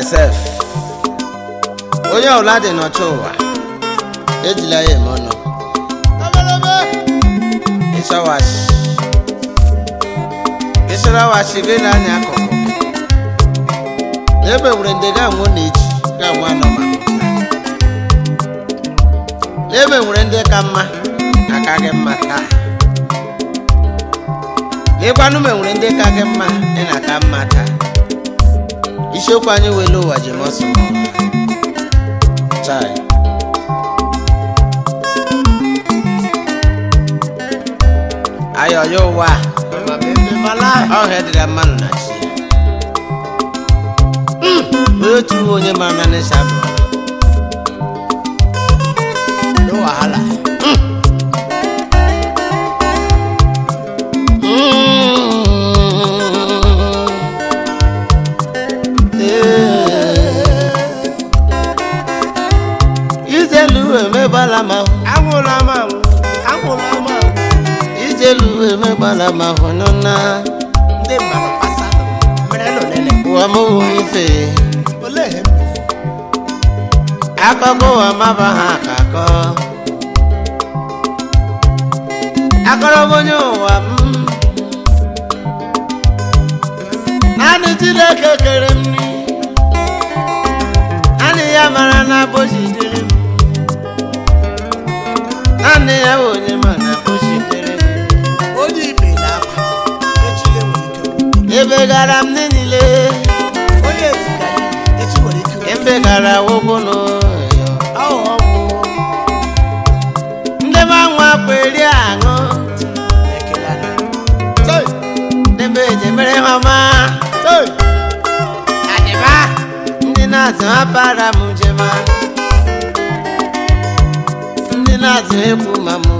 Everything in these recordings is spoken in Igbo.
yourself. Onye ọbụla dị n'ọchụ ụwa ejila ya eme ọnụ. Ịshawashi gị n'anya akụkụ. Ebe nwere ndị ga-anwụ na-eji ga-anwụ anọ ma ebe nwere ndị ka mma aka gị mma taa. Lekwanụ nwere ndị ka gị mma ị na-aka mma taa. Isiokwu anyị welu ụwa ji mọsụ chai. Ayo yo ụwa ọhịa dịrị mmanụ na chi. Otu onye mara na n'ịsa bụ no wahala. Ijelu emebala ma Anwụla ma ijelu emebala ma hụnụna ndị mmadụ pasa mere nọ nene. ụwa m ife Olee akụkọ ụwa maba ha akakọ akọrọ m onye ụwa m naanị Chineke kere m nri naanị ya mara na bochi dịrị m naanị ya bụ onye ma na bochi dịrị m onye ibe na-akwa echile nwere ike ebe gara m niile onye etigara echi nwere ike ebe gara ụkwụ n'ụyọ aghụghọ bụ ndị ma nwa kweri aṅụ ekele n'ebe eji mere ha ọma adịba ndị na-atụ ha para m jema ndị na-atụ ekwu ma mụ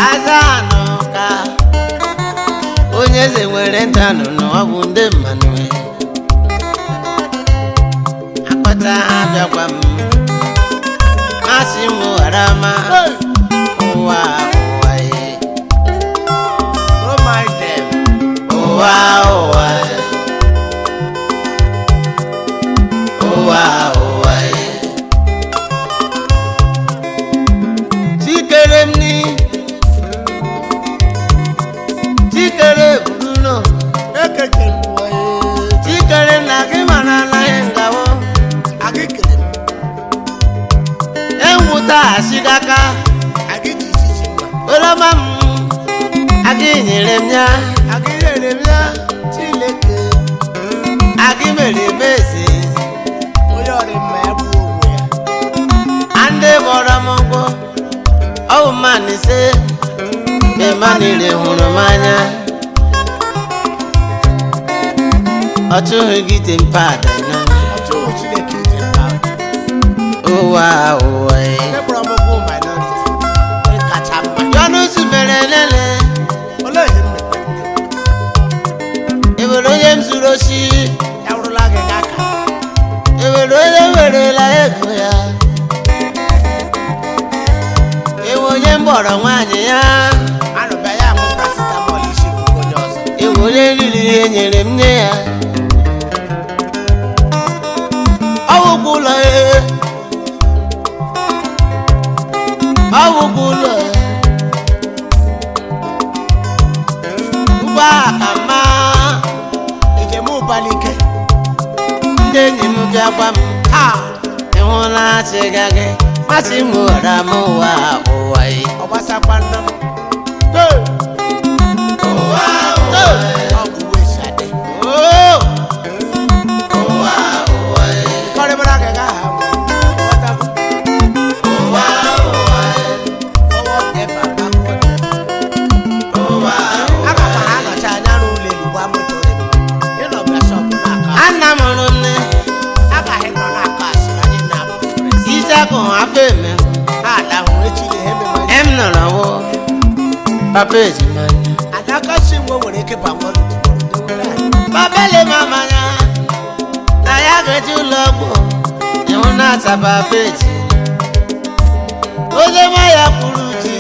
aza anọ ka onye eze nwere ntanụ na ọ bụ ndị mmanụ akpata ha bịakwa m masị m ghara ma ụwa ụwa ye no mind them. ụwa ụwa ye ụwa ụwa ye chikere m ni chikere buruno Ekekere ụwa ye. chikere na gị mara na ihe ngawo Agị kere m. enwụta asigaka Agị ji ijiji mma. oroma m agị nyere m ya Agị nyere m ya Chineke. agị mere m eze Onye ọrị mma ya bụ onwe ya. ndị gbọrọ m ụgwọ ọwụ mmanụ ise emanire hụrụ m anya ọ chụghị gị tempada na Ọ chụrụ Chineke ije mba. ụwa ụwa Ndị kpọrọ m bụ minority. Onye kacha mma. jọnụsi mere lele Olee ihe m mekwa? ewere onye m zuru osi Ya wụrụla gị n'aka. ewere onye werela ego ya ewe onye mgbọrọ nwaanyị ya Anụba ya mụ paracetamol isi bụ onye ọzọ. ewe onye riri ihe nyere m nne ya ọwụgwụ ụlọ ya ọwụgwụ ụlọ ya ụgbọ aka mma Ejem ụbalị ike. ndị enyi m bịakwa m Ha! ịhụla achịga gị masị m ghara m ụwa ụwa ya Ọ gbasakwa nna m. ụwa Ọ bụ wesi adị. ụwa ụwa ya Kọrịbara gị gaa ha mụ. Ghọtago? ụwa ụwa ya Forward never, backward never. ụwa Aka ka ha nọcha anya n'ụlọ elu gba moto rị. Ịnọ bịa shọpụ na-akọ asị. Anna mụrụ nne Agaghị nọ na-akọ asị na anyị na-abụ friends. ichekụ afọ eme Ha adahụrụ echile ha ememanye. em nọrọ wụ papa ejimanya Adaka si nwe nwere ike banwe n'otu n'otu anyị. papa ele mamanya na ya ga-eji ụlọ ọgwụ ịhụ na-ata papa eji onye nwa ya kwuru ji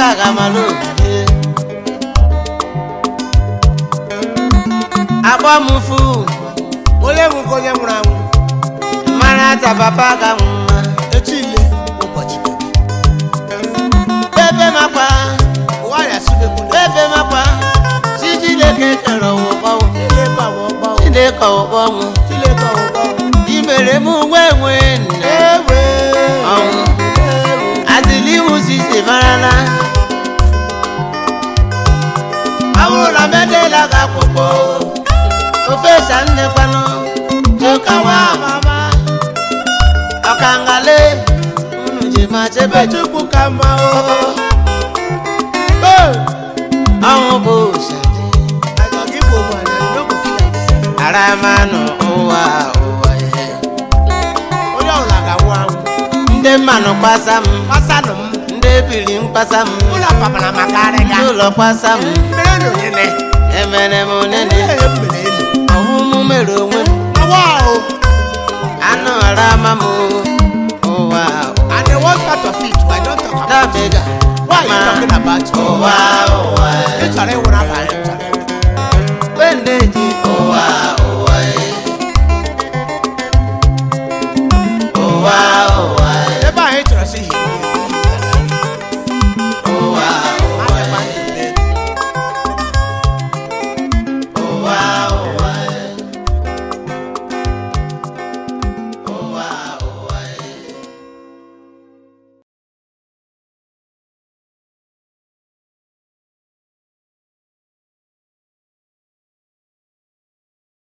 ga malu abamufu onye nwụrụ onye nwụrụ anwụ mara ta papa ga mma echi ile ụbọchị ebe makwa ụwa ya sibekwu ebe makwa Chineke kere ụkpọ Chineke ọwụkpọ Chineke ụkpọ Chineke ọwụkpọ imere m nwe nne ewe ọnwụ adịla iwu sisi marala awụla medela ga akwụkwọ ofesa nne kwanụ jụkawa mama ọkangale unu ji ma chebe Chukwu ka mma ọnwụ bụ ụsadi aramanụ ụwa ụwa ihe onye ọbụla ga-anwụ anwụ ndị mmanụ kpasa m gbasanụ m ndị ebili mkpasa m ụlọ papara maka arịga ndị ụlọ kpasa m mere na onyene emere m nene ihe mere elu ọwụmụ mere onwe m awa ahụ anụ arama m ụwa and the one part of it I don't talk about dabega why you talking about ụwa ụwa ị chọrọ ịnwụrụ abalị